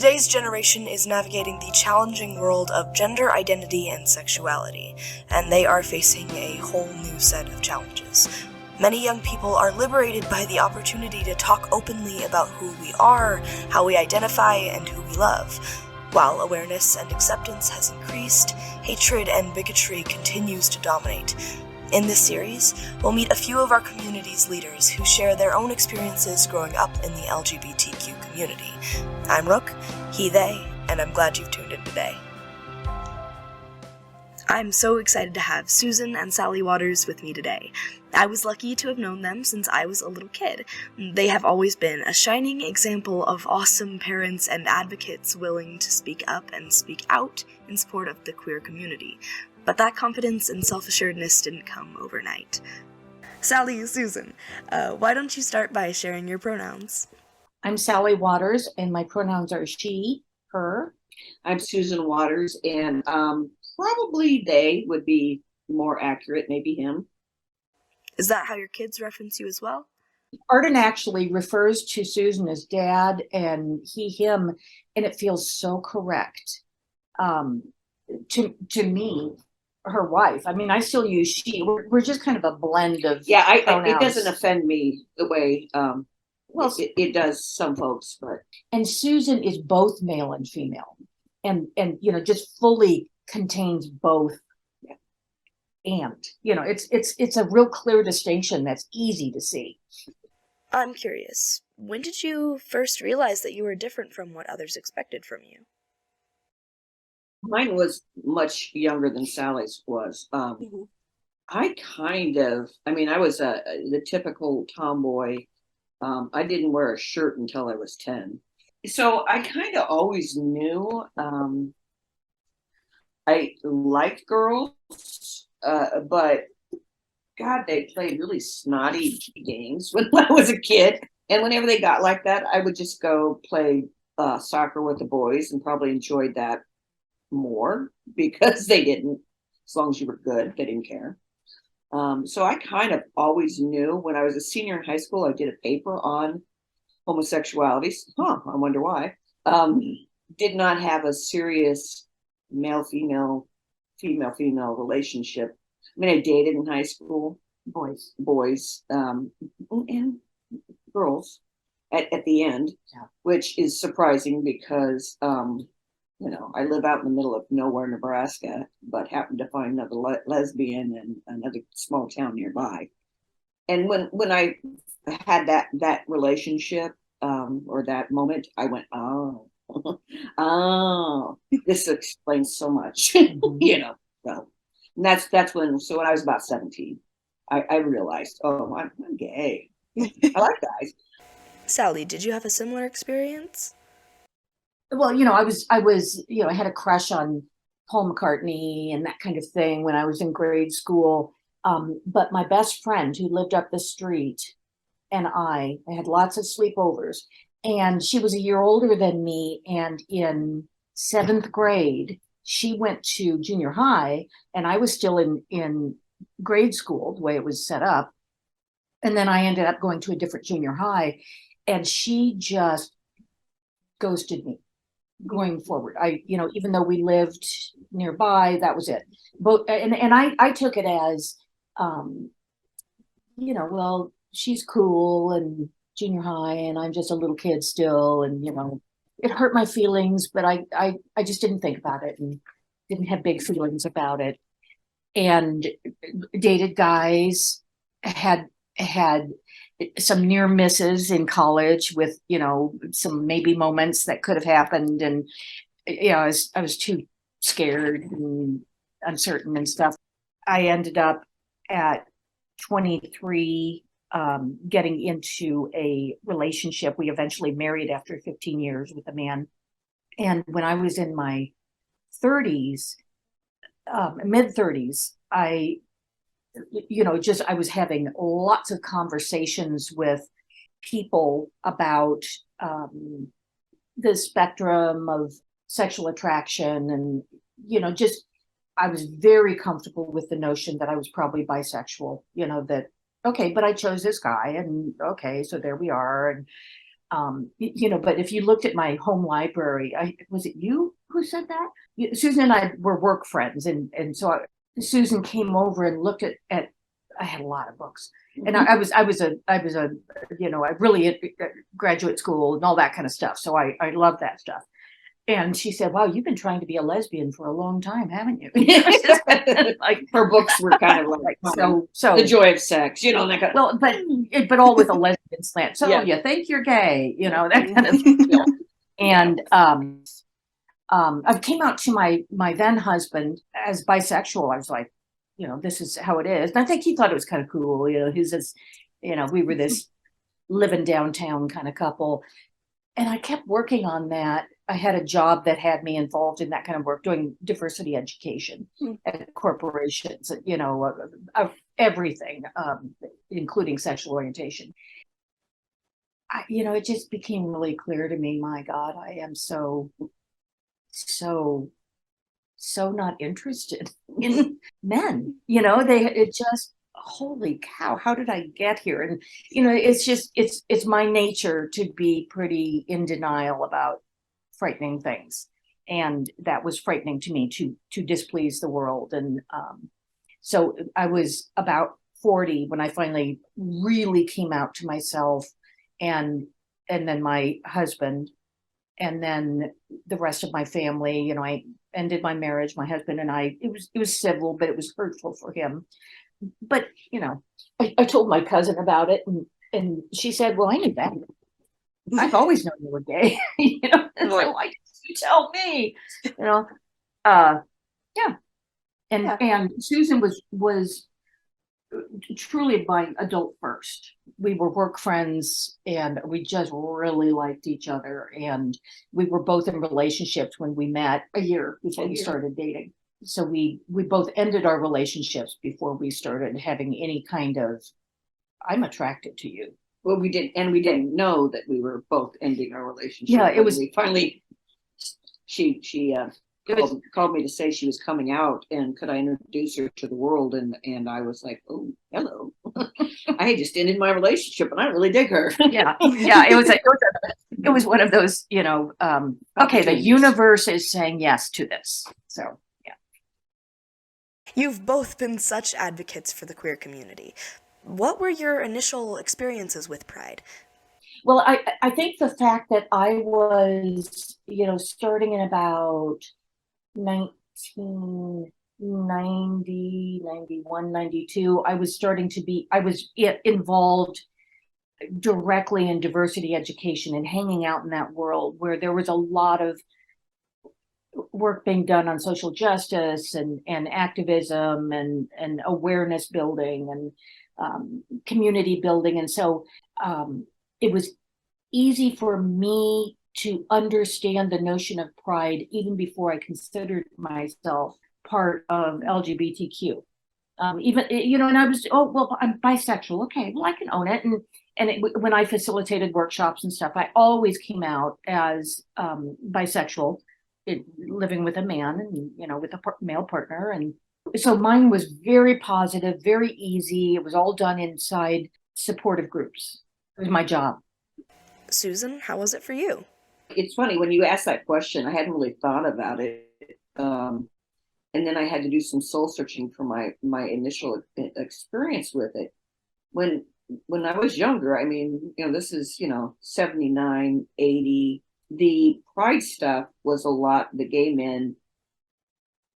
Today's generation is navigating the challenging world of gender identity and sexuality, and they are facing a whole new set of challenges. Many young people are liberated by the opportunity to talk openly about who we are, how we identify, and who we love. While awareness and acceptance has increased, hatred and bigotry continues to dominate. In this series, we'll meet a few of our community's leaders who share their own experiences growing up in the LGBTQ community. I'm Rook, he, they, and I'm glad you've tuned in today. I'm so excited to have Susan and Sally Waters with me today. I was lucky to have known them since I was a little kid. They have always been a shining example of awesome parents and advocates willing to speak up and speak out in support of the queer community. But that confidence and self-assuredness didn't come overnight. Sally, Susan, why don't you start by sharing your pronouns? I'm Sally Waters, and my pronouns are she, her. I'm Susan Waters, and probably they would be more accurate, maybe him. Is that how your kids reference you as well? Arden actually refers to Susan as dad and he, him, and it feels so correct to me, her wife. I mean, I still use she. We're just kind of a blend of pronouns. It doesn't offend me the way it does some folks, but and Susan is both male and female, and just fully contains both. And it's a real clear distinction that's easy to see. I'm curious, when did you first realize that you were different from what others expected from you? Mine was much younger than Sally's was. I was the typical tomboy. I didn't wear a shirt until I was 10. So I kind of always knew I liked girls, but God, they played really snotty games when I was a kid. And whenever they got like that, I would just go play soccer with the boys and probably enjoyed that more because they didn't, as long as you were good, they didn't care. So I kind of always knew. When I was a senior in high school, I did a paper on homosexuality. I wonder why. Did not have a serious male-female relationship. I mean, I dated in high school, boys, and girls at the end, which is surprising because I live out in the middle of nowhere, Nebraska, but happened to find another lesbian in another small town nearby. And when I had that relationship or that moment, I went, oh, this explains so much, Well, and that's when. So when I was about 17, I realized, oh, I'm gay. I like guys. Sally, did you have a similar experience? Well, I had a crush on Paul McCartney and that kind of thing when I was in grade school. But my best friend who lived up the street and I had lots of sleepovers, and she was a year older than me. And in 7th grade, she went to junior high and I was still in grade school, the way it was set up. And then I ended up going to a different junior high, and she just ghosted me going forward. Even though we lived nearby, that was it. But and I took it as, well, she's cool and junior high, and I'm just a little kid still, and it hurt my feelings, but I just didn't think about it and didn't have big feelings about it. And dated guys, had some near misses in college with some maybe moments that could have happened, and I was too scared and uncertain and stuff. I ended up at 23 getting into a relationship. We eventually married after 15 years with a man. And when I was in my 30s, mid 30s, I was having lots of conversations with people about the spectrum of sexual attraction, and I was very comfortable with the notion that I was probably bisexual, that okay, but I chose this guy, and okay, so there we are. And But if you looked at my home library, was it you who said that? Susan and I were work friends, and so Susan came over and looked at I had a lot of books, and I was I really at graduate school and all that kind of stuff, so I love that stuff. And she said, "Wow, you've been trying to be a lesbian for a long time, haven't you?" Like her books were kind of like so the joy of sex, like well, but all with a lesbian slant. So Yeah. you think you're gay, that kind of thing. And I came out to my then husband as bisexual. I was like, this is how it is. And I think he thought it was kind of cool. He's this, we were this living downtown kind of couple. And I kept working on that. I had a job that had me involved in that kind of work, doing diversity education at corporations, everything, including sexual orientation. It just became really clear to me, my God, I am so not interested in men. It just, holy cow, how did I get here? And it's my nature to be pretty in denial about frightening things, and that was frightening to me, to displease the world. And so I was about 40 when I finally really came out to myself, and then my husband, and then the rest of my family. I ended my marriage, my husband and I. It was civil, but it was hurtful for him. But I told my cousin about it, and she said, "Well, I knew that. I've always known you were gay." And so why didn't you tell me? Yeah. And Susan was truly my adult first. We were work friends, and we just really liked each other. And we were both in relationships when we met a year before we started dating. So we both ended our relationships before we started having any kind of, I'm attracted to you. Well, we didn't know that we were both ending our relationship. Yeah, it was. We finally, she called me to say she was coming out, and could I introduce her to the world? And I was like, oh, hello. I just ended my relationship, and I really dig her. Yeah. It was one of those, okay, the universe is saying yes to this. So. You've both been such advocates for the queer community. What were your initial experiences with Pride? Well, I think the fact that I was, starting in about 1990, 91, 92, I was involved directly in diversity education and hanging out in that world where there was a lot of work being done on social justice and activism and awareness building and community building. And so it was easy for me to understand the notion of pride even before I considered myself part of LGBTQ. And I was, I'm bisexual. Okay, well, I can own it. When I facilitated workshops and stuff, I always came out as bisexual, living with a man and, with a male partner. And so mine was very positive, very easy. It was all done inside supportive groups. It was my job. Susan, how was it for you? It's funny, when you asked that question, I hadn't really thought about it. And then I had to do some soul searching for my initial experience with it. When I was younger, this is, 79, 80, the pride stuff was a lot, the gay men,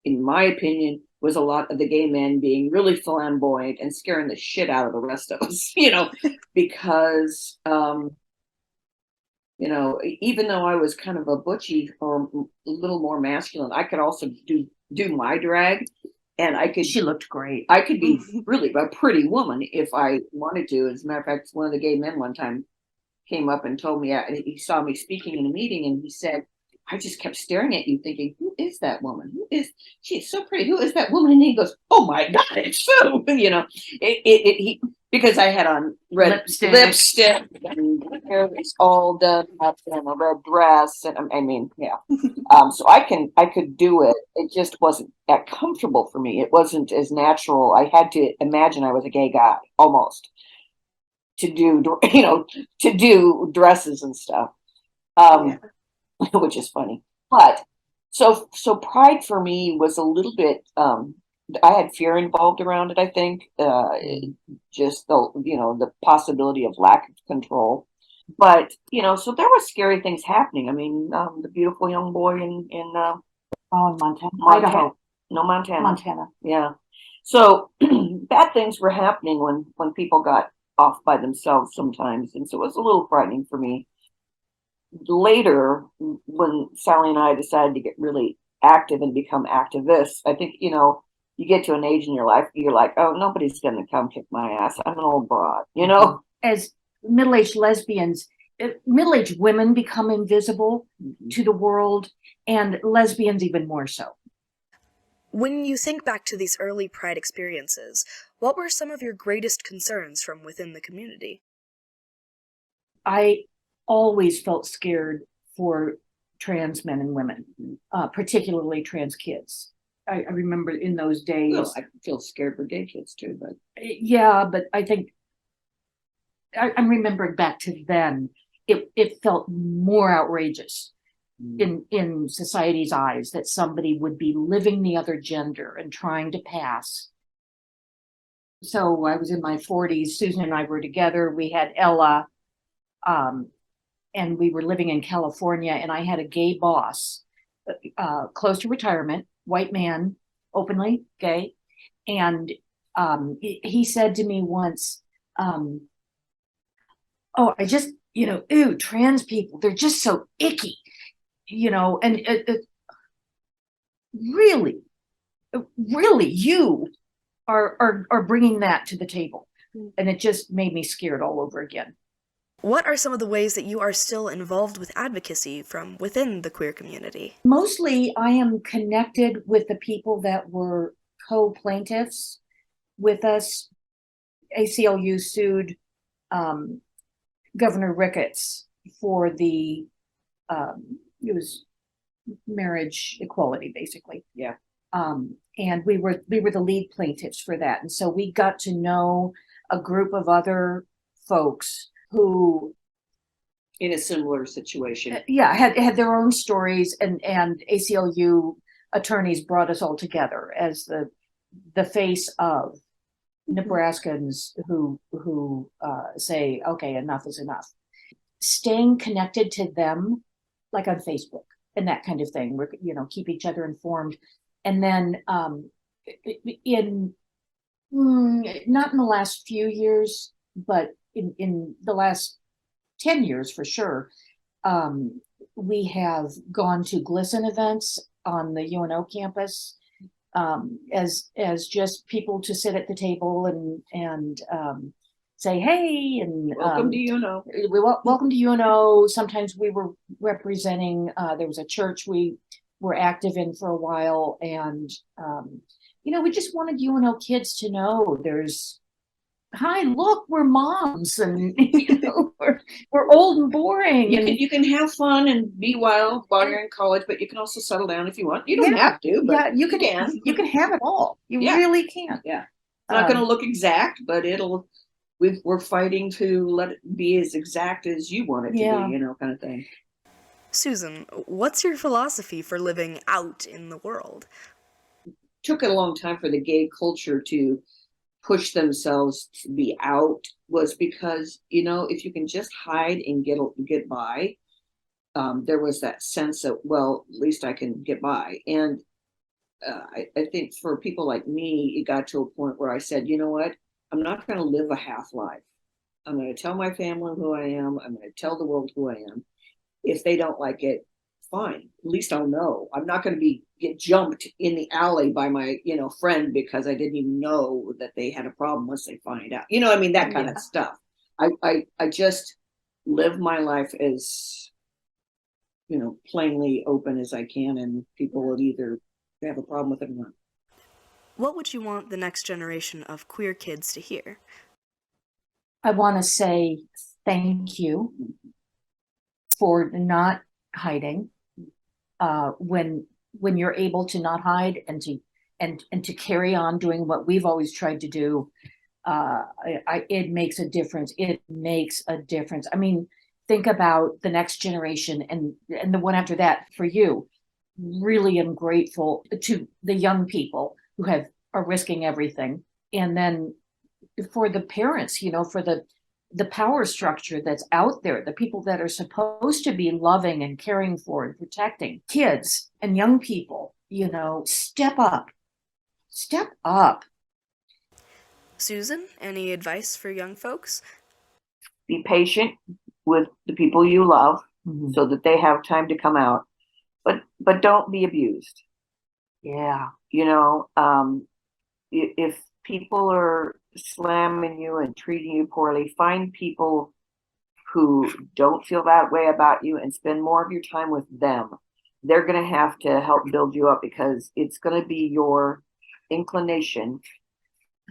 in my opinion, was a lot of the gay men being really flamboyant and scaring the shit out of the rest of us, because, even though I was kind of a butchy or a little more masculine, I could also do my drag, and She looked great. I could be really a pretty woman if I wanted to. As a matter of fact, one of the gay men one time came up and told me, he saw me speaking in a meeting, and he said, I just kept staring at you thinking, who is that woman? She is so pretty. Who is that woman? And he goes, oh my God, it's Sue. Because I had on red lipstick and my hair was all done up in a red dress. And so I could do it. It just wasn't that comfortable for me. It wasn't as natural. I had to imagine I was a gay guy almost to do, to do dresses and stuff. Which is funny. But so pride for me was a little bit, I had fear involved around it, I think. Just the possibility of lack of control. But, so there were scary things happening. I mean, the beautiful young boy in Montana. Idaho. No, Montana. Montana. Yeah. So bad things were happening when people got off by themselves sometimes. And so it was a little frightening for me. Later, when Sally and I decided to get really active and become activists, I think, you get to an age in your life, you're like, oh, nobody's going to come kick my ass. I'm an old broad, As middle-aged lesbians, middle-aged women become invisible to the world, and lesbians even more so. When you think back to these early Pride experiences, what were some of your greatest concerns from within the community? I always felt scared for trans men and women, particularly trans kids. I remember in those days. Well, I feel scared for gay kids too, but yeah, but I think I'm remembering back to then. It felt more outrageous in society's eyes that somebody would be living the other gender and trying to pass. So I was in my 40s. Susan and I were together. We had Ella, and we were living in California. And I had a gay boss, close to retirement, white man, openly gay, and he said to me once, "Oh, I just, ooh, trans people, they're just so icky." And really, you are bringing that to the table, and it just made me scared all over again. What are some of the ways that you are still involved with advocacy from within the queer community? Mostly, I am connected with the people that were co-plaintiffs with us. ACLU sued Governor Ricketts for the it was marriage equality, basically. Yeah. And we were the lead plaintiffs for that. And so we got to know a group of other folks who, in a similar situation, had their own stories, and ACLU attorneys brought us all together as the face of Nebraskans who say, okay, enough is enough. Staying connected to them, like on Facebook and that kind of thing, keep each other informed. And then not in the last few years, but in the last 10 years for sure, we have gone to GLSEN events on the UNO campus, as just people to sit at the table and say, hey, and welcome to UNO. Welcome to UNO. Sometimes we were representing, there was a church we were active in for a while, and we just wanted UNO kids to know hi, look, we're moms, and we're old and boring. You can have fun and be wild while you're in college, but you can also settle down if you want. You don't have to, but you can. You can have it all. You really can. Yeah, it's not going to look exact, but we're fighting to let it be as exact as you want it to be, kind of thing. Susan, what's your philosophy for living out in the world? It took a long time for the gay culture to push themselves to be out, was because, if you can just hide and get by, there was that sense of, well, at least I can get by. And I think for people like me, it got to a point where I said, you know what? I'm not going to live a half life. I'm going to tell my family who I am. I'm going to tell the world who I am. If they don't like it, fine. At least I'll know. I'm not going to get jumped in the alley by my, friend because I didn't even know that they had a problem once they find out. That kind of stuff. I just live my life as, plainly open as I can, and people will either have a problem with it or not. What would you want the next generation of queer kids to hear? I want to say thank you for not hiding. When you're able to not hide and to carry on doing what we've always tried to do, it makes a difference. It makes a difference. I mean, think about the next generation and the one after that for you. Really am grateful to the young people who are risking everything. And then for the parents, for the power structure that's out there, the people that are supposed to be loving and caring for and protecting kids and young people, step up. Step up. Susan, any advice for young folks? Be patient with the people you love Mhm. so that they have time to come out. But don't be abused. Yeah. If people are slamming you and treating you poorly, find people who don't feel that way about you and spend more of your time with them. They're going to have to help build you up, because it's going to be your inclination,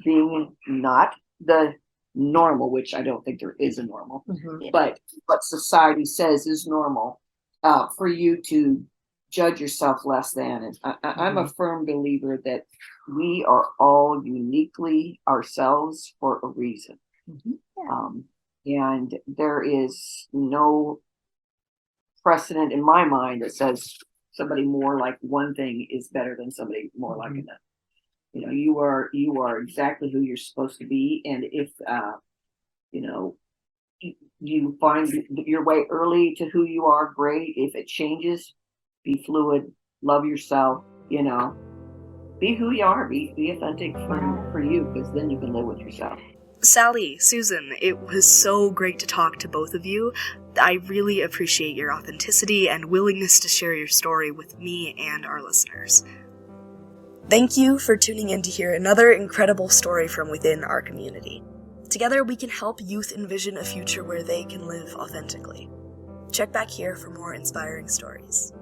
being not the normal, which I don't think there is a normal, Mhm. but what society says is normal, for you to judge yourself less than. And I'm a firm believer that we are all uniquely ourselves for a reason. Mhm. And there is no precedent in my mind that says somebody more like one thing is better than somebody more like Mhm. another. You are exactly who you're supposed to be. And if you know you find your way early to who you are, great. If it changes, be fluid, love yourself, be who you are, be authentic for you, because then you can live with yourself. Sally, Susan, it was so great to talk to both of you. I really appreciate your authenticity and willingness to share your story with me and our listeners. Thank you for tuning in to hear another incredible story from within our community. Together, we can help youth envision a future where they can live authentically. Check back here for more inspiring stories.